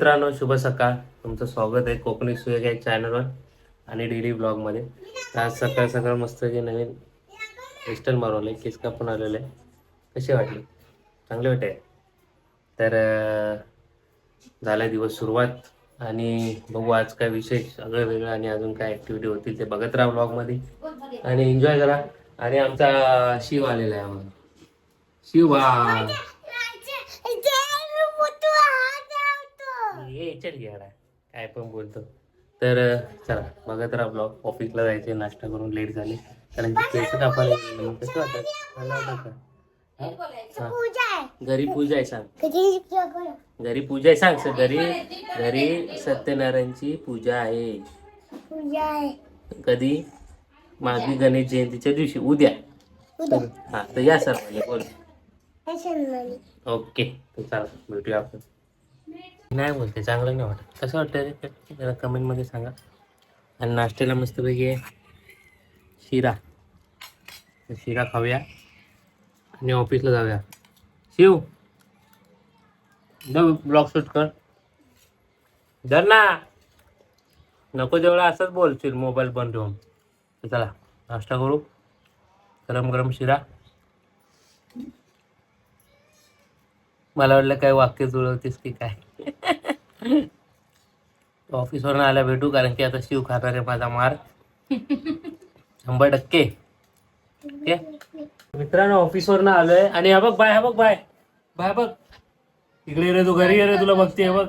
मित्रांनो, शुभ सकाळ. तुमचं स्वागत आहे कोकणी सुयोग या चॅनलवर आणि डेली ब्लॉगमध्ये. आज सकाळ सकाळ मस्त जे नवीन हेअरस्टाईल मारवलं आहे, केस कापून आलेलं आहे. कसे वाटले? चांगले वाटे. तर झाला दिवस सुरुवात आणि बघू आज काय विशेष सगळं वेगळं आणि अजून काय ॲक्टिव्हिटी होतील ते बघत राहा ब्लॉगमध्ये आणि एन्जॉय करा. आणि आमचा शिव आलेला आहे. आम्हाला शिव ये चल घ्या काय पण बोलतो. तर चला बघत राहा ब्लॉग. ऑफिसला जायचे, नाश्ता करून लेट झाले कारण की केस कापायला गेले. कसं वाटत? मला वाटत घरी पूजा आहे सांग. घरी पूजा आहे सांग. घरी सत्यनारायणची पूजा आहे. कधी? माघी गणेश जयंतीच्या दिवशी, उद्या. हा तर या सर्वांनी बोल. ओके तर चला भेटूया आपण. नाही बोलते, चांगलं नाही वाटत. कसं वाटतं रे? जरा कमेंटमध्ये सांगा. आणि नाश्त्याला मस्तपैकी आहे शिरा. शिरा खाऊया आणि ऑफिसला जाऊया. शिव जाऊ ब्लॉग शूट कर. जर ना नको जेवढा असंच बोलशील मोबाईल बंद ठेवून. तर चला नाश्ता करू. गरम गरम शिरा. मला वाटलं काय वाक्य जुळवतीस की काय. ऑफिसवरून आल्या भेटू कारण की आता शिव खाणार आहे माझा मार 100%. मित्रांनो ऑफिसवरून आलोय आणि हा बघ बाय, हा बघ बाय, बाय बघ इकडे ये रे तू. घरी ये रे, तुला बघते बघ.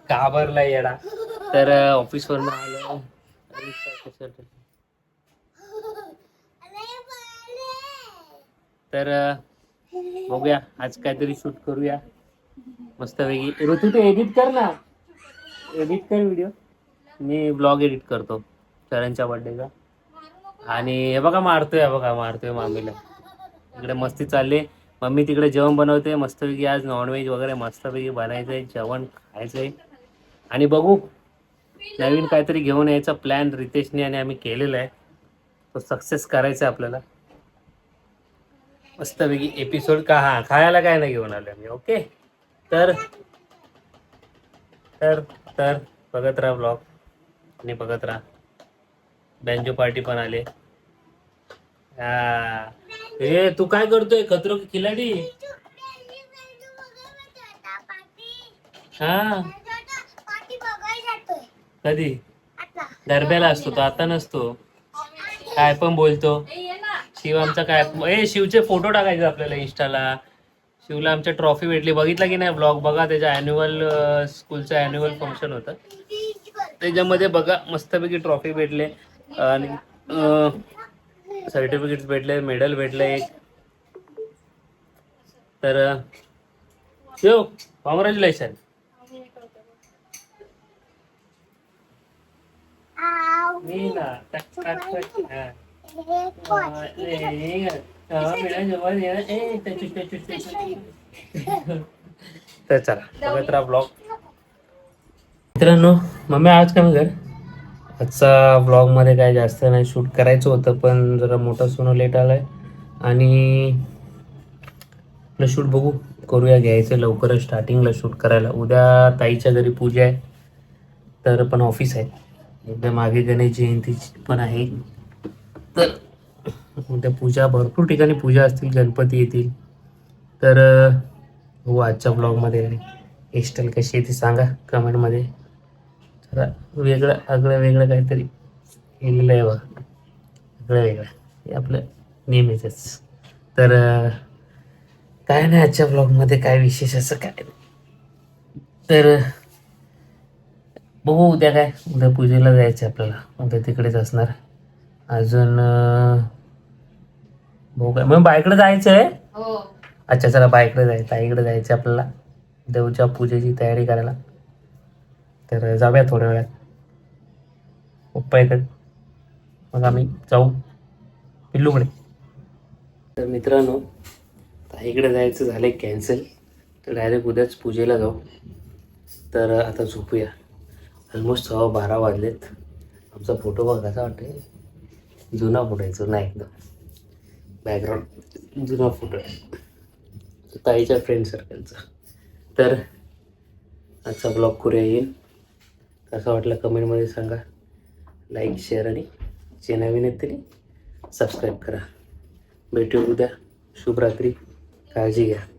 घाबरलाय येडा. तर ऑफिसवरून आलोय. तर बघूया आज काहीतरी शूट करूया मस्तपैकी. ऋतू ते एडिट कर ना, एडिट कर व्हिडिओ. मी ब्लॉग एडिट करतो चरणच्या बर्थडेचा. आणि हे बघा मारतोय मामीला. इकडे मस्ती चालली. मम्मी तिकडे जेवण बनवते मस्तपैकी. आज नॉनव्हेज वगैरे मस्तपैकी बनायचंय, जेवण खायचंय. आणि बघू नवीन काहीतरी घेऊन यायचा प्लॅन रितेशने आणि आम्ही केलेला आहे. तो सक्सेस करायचा आहे आपल्याला मस्तपैकी एपिसोड. खायला काय नाही घेऊन आलो मी. ओके तर तर तर बघत राहा ब्लॉग आणि बघत राहा. बँजो पार्टी पण आले. हे तू काय करतोय? खतरो की खिलाडी. हा कधी? गरब्याला असतो तो, आता नसतो. काय पण बोलतो शिव आमचा. काय शिवचे फोटो टाकायचे आपल्याला इंस्टाला. शिवला आमच्या ट्रॉफी भेटली, बघितला की नाही ब्लॉग? बघा त्याच्या ॲन्युअल स्कूलचं ॲन्युअल फंक्शन होतं त्याच्यामध्ये. बघा मस्तपैकी ट्रॉफी भेटले आणि सर्टिफिकेट्स भेटले, मेडल भेटले एक. तर शिव कॉंग्रॅच्युलेशन. तर चला बघत राहा ब्लॉग. मित्रांनो मम्मी आज काय कर. आजचा ब्लॉगमध्ये काय जास्त नाही शूट करायचं होतं पण जरा मोठा सोनं लेट आलाय आणि आपलं शूट बघू करूया. घ्यायचं लवकरच स्टार्टिंगला शूट करायला. उद्या ताईच्या घरी पूजा आहे तर पण ऑफिस आहे. एकदा मागे गणेश जयंतीची पण आहे. तर उद्या पूजा, भरपूर ठिकाणी पूजा असतील, गणपती येतील. तर हो आजच्या ब्लॉगमध्ये हेअरस्टाईल कशी आहे ती सांगा कमेंटमध्ये. जरा वेगळं काहीतरी केलेलं आहे बघा. वेगळं हे आपलं नेहमीचंच. तर काय नाही आजच्या ब्लॉगमध्ये काय विशेष असं काय नाही. तर बघू उद्या काय. उद्या पूजेला जायचं आपल्याला. उद्या तिकडेच असणार. अजून बघू काय. मग बाईकडे जायचं आहे. अच्छा चला बाईकडे जायचं, आईकडे जायचं आपल्याला देवच्या पूजेची तयारी करायला. तर जाऊया थोड्या वेळात. पप्पा येतात मग आम्ही जाऊ पिल्लूकडे. तर मित्रांनो ताईकडे जायचं झालं कॅन्सल. तर डायरेक्ट उद्याच पूजेला जाऊ. तर आता झोपूया. ऑलमोस्ट 12:15 वाजलेत. आमचा फोटो बघा कसा वाटतोय. जुना फोटो आहे, जुना एकदम. बॅकग्राऊंड जुना फोटो आहे ताईच्या फ्रेंड सर्कलचा. तर आजचा ब्लॉग करूया येईल. कसा वाटला कमेंटमध्ये सांगा. लाईक शेअर आणि जे नवीन आहेत तरी सबस्क्राईब करा. भेटू उद्या. शुभरात्री. काळजी घ्या.